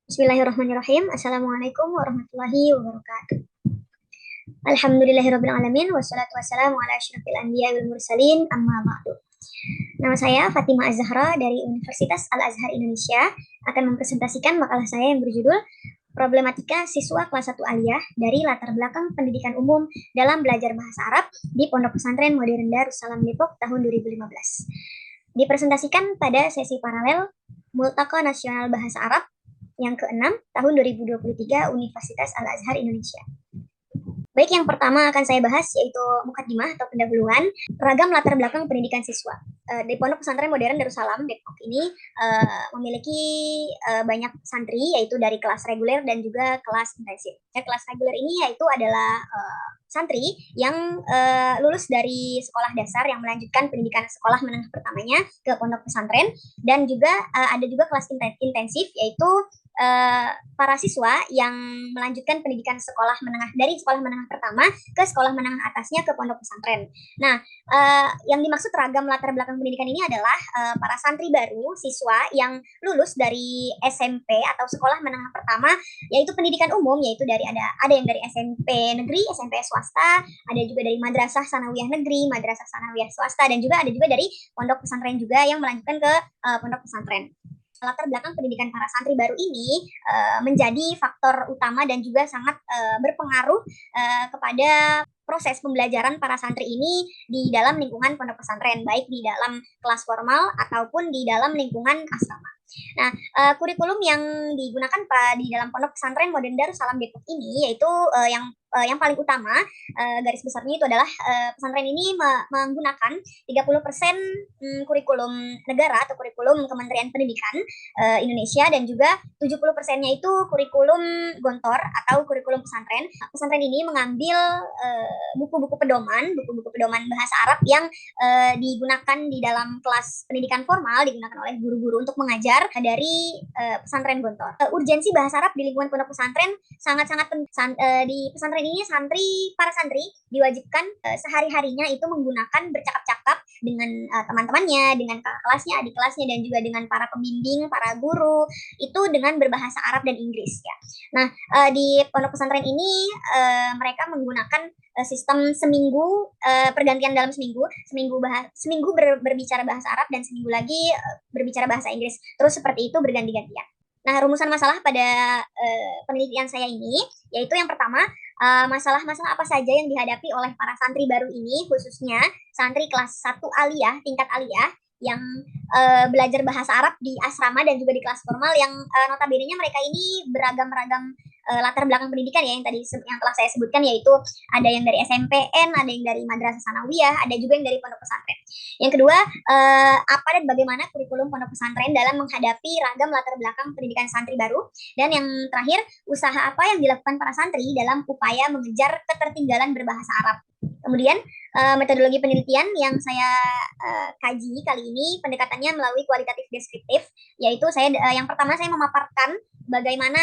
Bismillahirrahmanirrahim. Assalamualaikum warahmatullahi wabarakatuh. Alhamdulillahirabbil alamin wassalatu wassalamu ala asyrofil anbiya'i wal mursalin amma ba'du. Nama saya Fatimah Az-Zahra dari Universitas Al-Azhar Indonesia akan mempresentasikan makalah saya yang berjudul Problematika Siswa Kelas 1 Aliyah dari Latar Belakang Pendidikan Umum dalam Belajar Bahasa Arab di Pondok Pesantren Modern Darussalam Depok tahun 2015. Dipresentasikan pada sesi paralel Multaqa Nasional Bahasa Arab yang ke-6 tahun 2023 Universitas Al-Azhar Indonesia. Baik, yang pertama akan saya bahas yaitu mukaddimah atau pendahuluan ragam latar belakang pendidikan siswa. Di Pondok Pesantren Modern Darussalam Depok ini memiliki banyak santri, yaitu dari kelas reguler dan juga kelas intensif. Kelas reguler ini yaitu adalah santri yang lulus dari sekolah dasar yang melanjutkan pendidikan sekolah menengah pertamanya ke pondok pesantren, dan juga ada juga kelas intensif, yaitu para siswa yang melanjutkan pendidikan sekolah menengah dari sekolah menengah pertama ke sekolah menengah atasnya ke pondok pesantren. Nah, yang dimaksud ragam latar belakang pendidikan ini adalah para santri baru, siswa yang lulus dari SMP atau sekolah menengah pertama, yaitu pendidikan umum, yaitu dari ada yang dari SMP negeri, SMP swasta, ada juga dari madrasah sanawiyah negeri, madrasah sanawiyah swasta, dan juga ada juga dari pondok pesantren juga yang melanjutkan ke pondok pesantren. Latar belakang pendidikan para santri baru ini menjadi faktor utama dan juga sangat berpengaruh kepada proses pembelajaran para santri ini di dalam lingkungan pondok pesantren, baik di dalam kelas formal ataupun di dalam lingkungan asrama. Nah, kurikulum yang digunakan di dalam pondok pesantren Modern Darussalam Depok ini yaitu yang paling utama, garis besarnya itu adalah pesantren ini menggunakan 30% kurikulum negara atau kurikulum Kementerian Pendidikan Indonesia, dan juga 70%-nya itu kurikulum gontor atau kurikulum pesantren. Pesantren ini mengambil buku-buku pedoman bahasa Arab yang digunakan di dalam kelas pendidikan formal, digunakan oleh guru-guru untuk mengajar dari pesantren gontor. Urgensi bahasa Arab di lingkungan pondok pesantren sangat-sangat penting. Di pesantren ini para santri diwajibkan sehari-harinya itu menggunakan bercakap-cakap dengan teman-temannya, dengan kakak kelasnya, adik kelasnya, dan juga dengan para pembimbing, para guru, itu dengan berbahasa Arab dan Inggris ya. Nah, di pondok pesantren ini mereka menggunakan sistem seminggu, pergantian dalam seminggu berbicara bahasa Arab dan seminggu lagi berbicara bahasa Inggris. Terus seperti itu berganti-gantian. Nah, rumusan masalah pada penelitian saya ini yaitu yang pertama, masalah-masalah apa saja yang dihadapi oleh para santri baru ini, khususnya santri kelas 1 aliyah, tingkat aliyah, yang belajar bahasa Arab di asrama dan juga di kelas formal, yang notabene-nya mereka ini beragam-ragam latar belakang pendidikan ya, yang telah saya sebutkan, yaitu ada yang dari SMPN, ada yang dari madrasah sanawiyah, ada juga yang dari pondok pesantren. Yang kedua, apa dan bagaimana kurikulum pondok pesantren dalam menghadapi ragam latar belakang pendidikan santri baru, dan yang terakhir, usaha apa yang dilakukan para santri dalam upaya mengejar ketertinggalan berbahasa Arab. Kemudian metodologi penelitian yang saya kaji kali ini pendekatannya melalui kualitatif deskriptif, yaitu yang pertama saya memaparkan bagaimana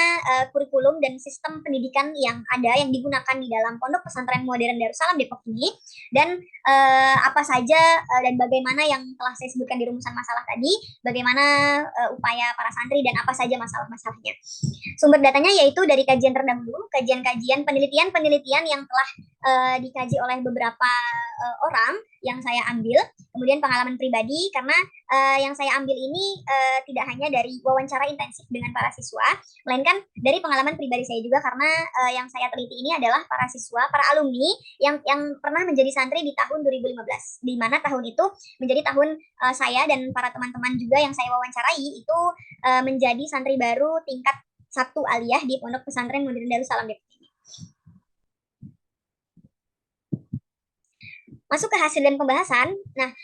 kurikulum dan sistem pendidikan yang ada yang digunakan di dalam Pondok Pesantren Modern Darussalam Depok ini, dan apa saja dan bagaimana yang telah saya sebutkan di rumusan masalah tadi, bagaimana upaya para santri dan apa saja masalah-masalahnya. Sumber datanya yaitu dari kajian terdahulu, kajian-kajian penelitian yang telah dikaji oleh beberapa orang yang saya ambil, kemudian pengalaman pribadi, karena yang saya ambil ini tidak hanya dari wawancara intensif dengan para siswa, melainkan dari pengalaman pribadi saya juga, karena yang saya teliti ini adalah para siswa, para alumni yang pernah menjadi santri di tahun 2015, di mana tahun itu menjadi tahun saya dan para teman-teman juga yang saya wawancarai itu menjadi santri baru tingkat 1 aliyah di Pondok Pesantren Modern Darussalam Depok ini. Masuk ke hasil dan pembahasan. Nah,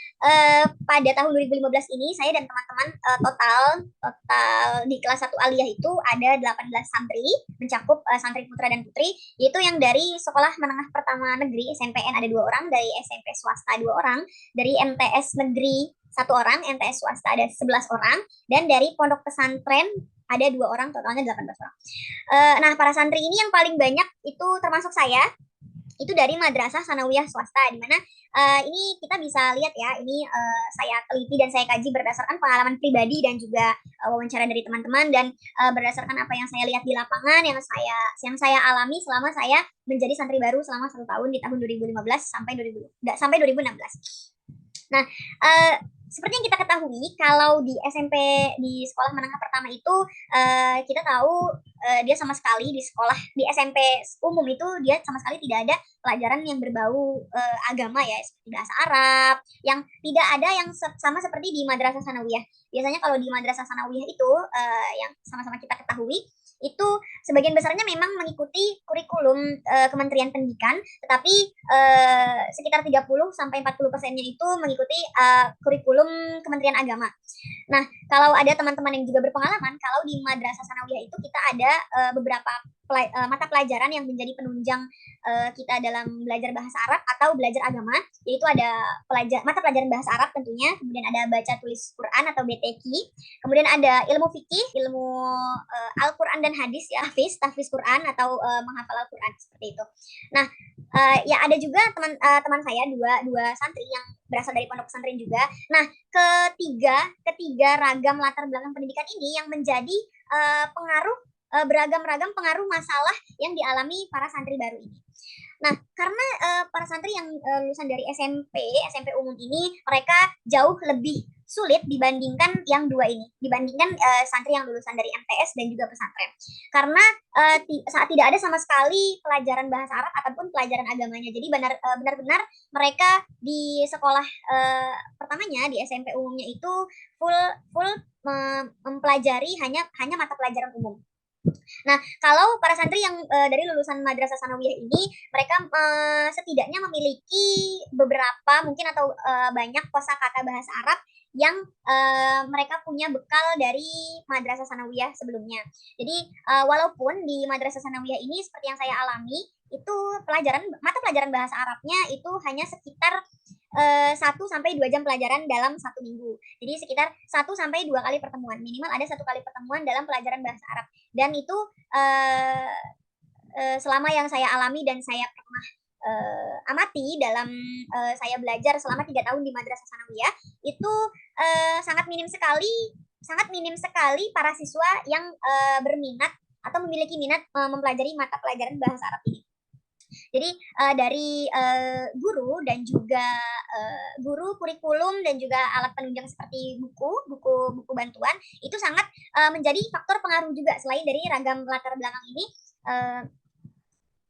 pada tahun 2015 ini saya dan teman-teman total di kelas 1 aliyah itu ada 18 santri, mencakup santri putra dan putri, yaitu yang dari sekolah menengah pertama negeri SMPN ada 2 orang, dari SMP swasta 2 orang, dari MTS negeri 1 orang, MTS swasta ada 11 orang, dan dari pondok pesantren ada 2 orang, totalnya 18 orang. Nah, para santri ini yang paling banyak itu termasuk saya, itu dari madrasah sanawiyah swasta, di mana ini kita bisa lihat ya, ini saya teliti dan saya kaji berdasarkan pengalaman pribadi dan juga wawancara dari teman-teman, dan berdasarkan apa yang saya lihat di lapangan, yang saya alami selama saya menjadi santri baru selama 1 tahun di tahun 2015 sampai 2016. Nah, seperti yang kita ketahui, kalau di SMP, di sekolah menengah pertama itu, kita tahu dia sama sekali di SMP umum itu dia sama sekali tidak ada pelajaran yang berbau agama ya, seperti bahasa Arab, yang tidak ada yang sama seperti di madrasah sanawiyah. Biasanya kalau di madrasah sanawiyah itu, yang sama-sama kita ketahui, itu sebagian besarnya memang mengikuti kurikulum Kementerian Pendidikan, tetapi sekitar 30-40%-nya itu mengikuti kurikulum Kementerian Agama. Nah, kalau ada teman-teman yang juga berpengalaman, kalau di madrasah sanawiyah itu kita ada beberapa mata pelajaran yang menjadi penunjang kita dalam belajar bahasa Arab atau belajar agama, yaitu ada mata pelajaran bahasa Arab tentunya, kemudian ada baca tulis Quran atau BTQ, kemudian ada ilmu fikih, ilmu Al-Quran dan hadis ya, tahfiz Quran atau menghafal Al-Quran, seperti itu. Nah, ya ada juga teman saya dua santri yang berasal dari pondok pesantren juga. Nah, ketiga ragam latar belakang pendidikan ini yang menjadi beragam-ragam pengaruh masalah yang dialami para santri baru ini. Nah, karena para santri yang lulusan dari SMP umum ini, mereka jauh lebih sulit dibandingkan yang dua ini, dibandingkan santri yang lulusan dari MTS dan juga pesantren. Karena saat tidak ada sama sekali pelajaran bahasa Arab ataupun pelajaran agamanya. Jadi benar-benar mereka di sekolah pertamanya di SMP umumnya itu full mempelajari hanya mata pelajaran umum. Nah, kalau para santri yang dari lulusan madrasah sanawiyah ini, mereka setidaknya memiliki beberapa mungkin atau banyak kosakata bahasa Arab yang mereka punya bekal dari madrasah sanawiyah sebelumnya. Jadi walaupun di madrasah sanawiyah ini seperti yang saya alami, itu mata pelajaran bahasa Arabnya itu hanya sekitar 1-2 jam pelajaran dalam 1 minggu. Jadi sekitar 1-2 kali pertemuan. Minimal ada 1 kali pertemuan dalam pelajaran bahasa Arab. Dan itu selama yang saya alami dan saya pernah amati dalam saya belajar selama 3 tahun di madrasah sanawiyah, itu sangat minim sekali para siswa yang berminat atau memiliki minat mempelajari mata pelajaran bahasa Arab ini. Jadi dari guru dan juga guru, kurikulum dan juga alat penunjang seperti buku bantuan itu sangat menjadi faktor pengaruh juga. Selain dari ragam latar belakang ini,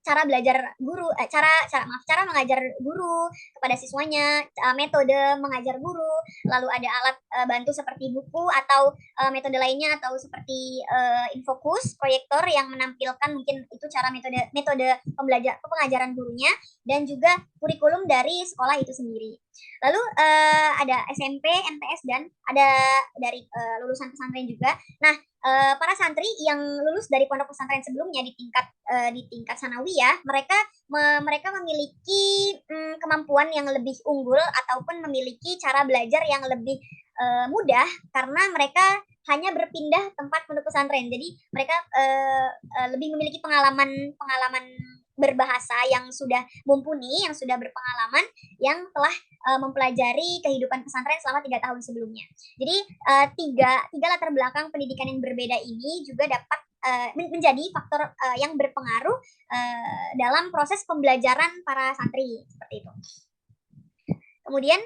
cara mengajar guru kepada siswanya, metode mengajar guru, lalu ada alat bantu seperti buku atau metode lainnya, atau seperti infokus, proyektor yang menampilkan mungkin itu cara metode pengajaran gurunya, dan juga kurikulum dari sekolah itu sendiri. Lalu ada SMP, MTS, dan ada dari lulusan pesantren juga. Nah, para santri yang lulus dari pondok pesantren sebelumnya di tingkat sanawiyah, mereka memiliki kemampuan yang lebih unggul ataupun memiliki cara belajar yang lebih mudah karena mereka hanya berpindah tempat pondok pesantren. Jadi mereka lebih memiliki pengalaman berbahasa yang sudah mumpuni, yang sudah berpengalaman, yang telah mempelajari kehidupan pesantren selama 3 tahun sebelumnya. Jadi tiga latar belakang pendidikan yang berbeda ini juga dapat menjadi faktor yang berpengaruh dalam proses pembelajaran para santri, seperti itu. Kemudian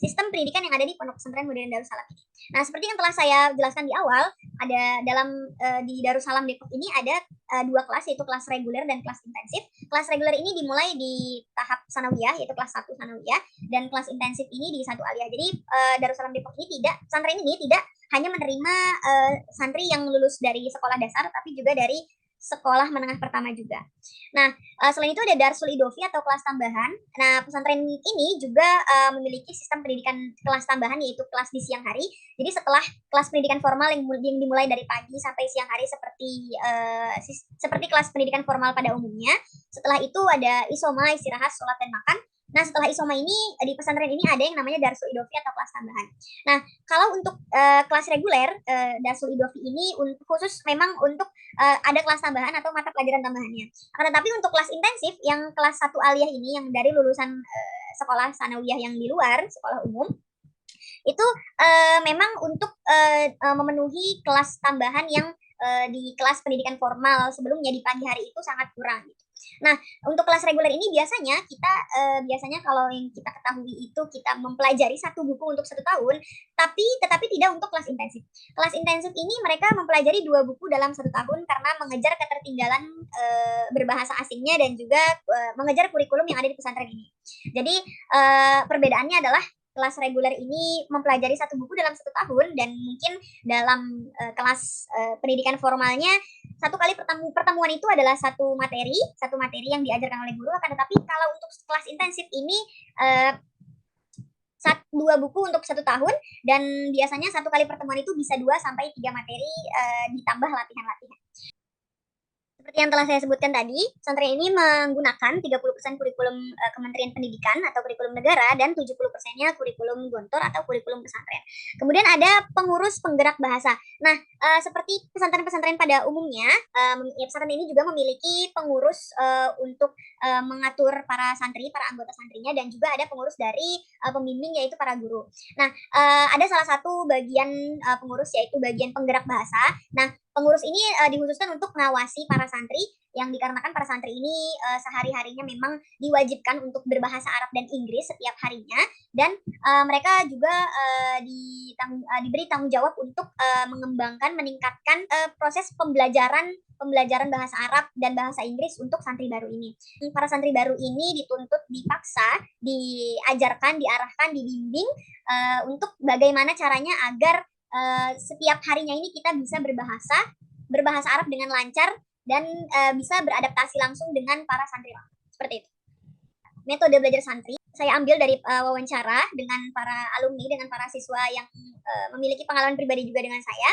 sistem pendidikan yang ada di Pondok Pesantren Modern Darussalam ini. Nah, seperti yang telah saya jelaskan di awal, ada di Darussalam Depok ini ada 2 kelas, yaitu kelas reguler dan kelas intensif. Kelas reguler ini dimulai di tahap sanawiyah, yaitu kelas 1 sanawiyah, dan kelas intensif ini di 1 aliyah. Jadi Darussalam Depok ini pesantren ini tidak hanya menerima santri yang lulus dari sekolah dasar, tapi juga dari sekolah menengah pertama juga. Nah, selain itu ada Darsul Idofi atau kelas tambahan. Nah, pesantren ini juga memiliki sistem pendidikan kelas tambahan, yaitu kelas di siang hari. Jadi setelah kelas pendidikan formal yang dimulai dari pagi sampai siang hari seperti kelas pendidikan formal pada umumnya, setelah itu ada isoma, istirahat, sholat, dan makan. Nah, setelah isoma ini di pesantren ini ada yang namanya Darsul Idofi atau kelas tambahan. Nah, kalau untuk kelas reguler Darsul Idofi ini khusus memang untuk ada kelas tambahan atau mata pelajaran tambahannya. Akan tetapi untuk kelas intensif yang kelas 1 aliyah ini yang dari lulusan sekolah sanawiyah yang di luar sekolah umum itu memang untuk memenuhi kelas tambahan yang di kelas pendidikan formal sebelumnya di pagi hari itu sangat kurang gitu. Nah, untuk kelas reguler ini biasanya kita biasanya kalau yang kita ketahui itu kita mempelajari satu buku untuk 1 tahun, tetapi tidak untuk kelas intensif. Kelas intensif ini mereka mempelajari 2 buku dalam 1 tahun karena mengejar ketertinggalan berbahasa asingnya dan juga mengejar kurikulum yang ada di pesantren ini. Jadi perbedaannya adalah kelas reguler ini mempelajari 1 buku dalam 1 tahun dan mungkin dalam kelas pendidikan formalnya 1 kali pertemuan itu adalah satu materi yang diajarkan oleh guru. Akan tetapi kalau untuk kelas intensif ini 2 buku untuk 1 tahun dan biasanya 1 kali pertemuan itu bisa 2 sampai 3 materi ditambah latihan-latihan. Seperti yang telah saya sebutkan tadi, pesantren ini menggunakan 30% kurikulum Kementerian Pendidikan atau kurikulum negara dan 70%-nya kurikulum gontor atau kurikulum pesantren. Kemudian ada pengurus penggerak bahasa. Nah, seperti pesantren-pesantren pada umumnya, pesantren ini juga memiliki pengurus untuk mengatur para santri, para anggota santrinya, dan juga ada pengurus dari pembimbing yaitu para guru. Nah, ada salah satu bagian pengurus yaitu bagian penggerak bahasa. Nah, pengurus ini dikhususkan untuk mengawasi para santri yang dikarenakan para santri ini sehari-harinya memang diwajibkan untuk berbahasa Arab dan Inggris setiap harinya dan mereka juga diberi tanggung jawab untuk mengembangkan, meningkatkan proses pembelajaran bahasa Arab dan bahasa Inggris untuk santri baru ini. Para santri baru ini dituntut, dipaksa, diajarkan, diarahkan, dibimbing untuk bagaimana caranya agar setiap harinya ini kita bisa berbahasa Arab dengan lancar dan bisa beradaptasi langsung dengan para santri. Seperti itu. Metode belajar santri saya ambil dari wawancara dengan para alumni, dengan para siswa yang memiliki pengalaman pribadi juga dengan saya,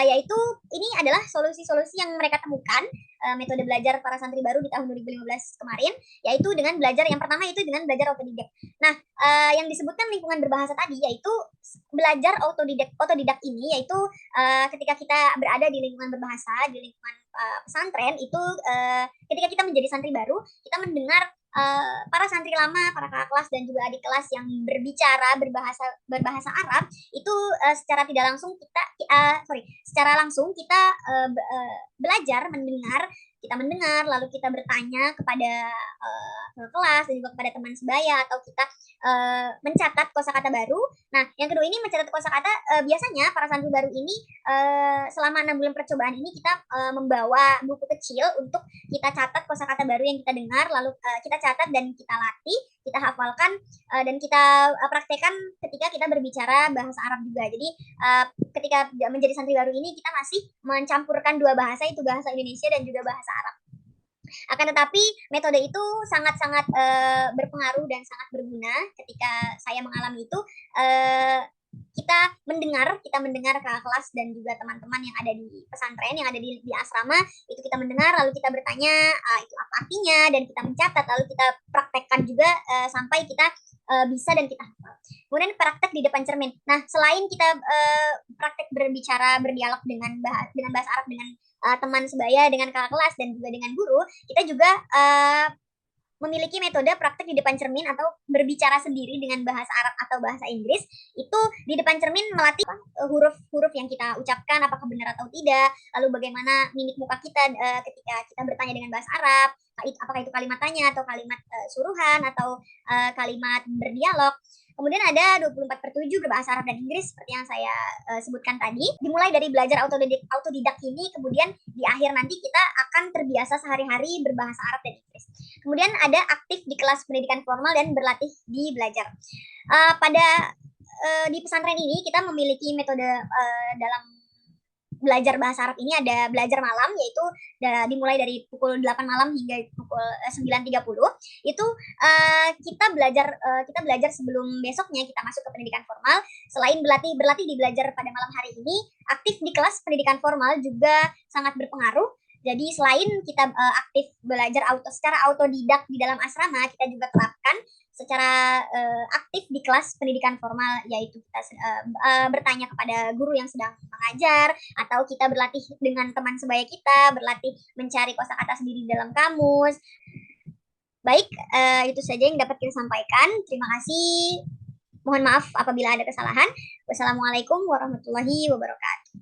yaitu ini adalah solusi-solusi yang mereka temukan metode belajar para santri baru di tahun 2015 kemarin, yaitu dengan belajar yang pertama itu dengan belajar otodidak. Nah, yang disebutkan lingkungan berbahasa tadi yaitu belajar otodidak ini yaitu ketika kita berada di lingkungan berbahasa, di lingkungan pesantren itu ketika kita menjadi santri baru, kita mendengar para santri lama, para kakak kelas dan juga adik kelas yang berbicara berbahasa Arab itu secara tidak langsung secara langsung kita belajar kita mendengar lalu kita bertanya kepada kelas dan juga kepada teman sebaya atau kita mencatat kosakata baru. Nah, yang kedua ini mencatat kosakata biasanya para santri baru ini selama 6 bulan percobaan ini kita membawa buku kecil untuk kita catat kosakata baru yang kita dengar, lalu kita catat dan kita latih, kita hafalkan dan kita praktekkan ketika kita berbicara bahasa Arab juga. Jadi ketika menjadi santri baru ini kita masih mencampurkan 2 bahasa, itu bahasa Indonesia dan juga bahasa Arab. Akan tetapi metode itu sangat-sangat berpengaruh dan sangat berguna ketika saya mengalami itu. Kita mendengar kakak kelas dan juga teman-teman yang ada di pesantren, yang ada di asrama, itu kita mendengar, lalu kita bertanya itu apa artinya, dan kita mencatat, lalu kita praktekkan juga sampai kita bisa dan kita hafal. Kemudian praktek di depan cermin. Nah, selain kita praktek berdialog dengan bahasa Arab dengan teman sebaya, dengan kakak kelas, dan juga dengan guru, kita juga memiliki metode praktek di depan cermin atau berbicara sendiri dengan bahasa Arab atau bahasa Inggris. Itu di depan cermin melatih huruf-huruf yang kita ucapkan apakah benar atau tidak, lalu bagaimana mimik muka kita ketika kita bertanya dengan bahasa Arab, apakah itu kalimat tanya atau kalimat suruhan atau kalimat berdialog. Kemudian ada 24/7 berbahasa Arab dan Inggris seperti yang saya sebutkan tadi. Dimulai dari belajar autodidak ini, kemudian di akhir nanti kita akan terbiasa sehari-hari berbahasa Arab dan Inggris. Kemudian ada aktif di kelas pendidikan formal dan berlatih di belajar. Di pesantren ini kita memiliki metode dalam belajar bahasa Arab ini ada belajar malam, yaitu dimulai dari pukul 8 malam hingga pukul 9.30. Itu kita belajar sebelum besoknya kita masuk ke pendidikan formal. Selain berlatih di belajar pada malam hari ini, aktif di kelas pendidikan formal juga sangat berpengaruh. Jadi selain kita aktif belajar secara autodidak di dalam asrama, kita juga terapkan secara aktif di kelas pendidikan formal, yaitu kita bertanya kepada guru yang sedang mengajar, atau kita berlatih dengan teman sebaya kita, berlatih mencari kosakata sendiri dalam kamus. Baik, itu saja yang dapat kita sampaikan. Terima kasih. Mohon maaf apabila ada kesalahan. Wassalamualaikum warahmatullahi wabarakatuh.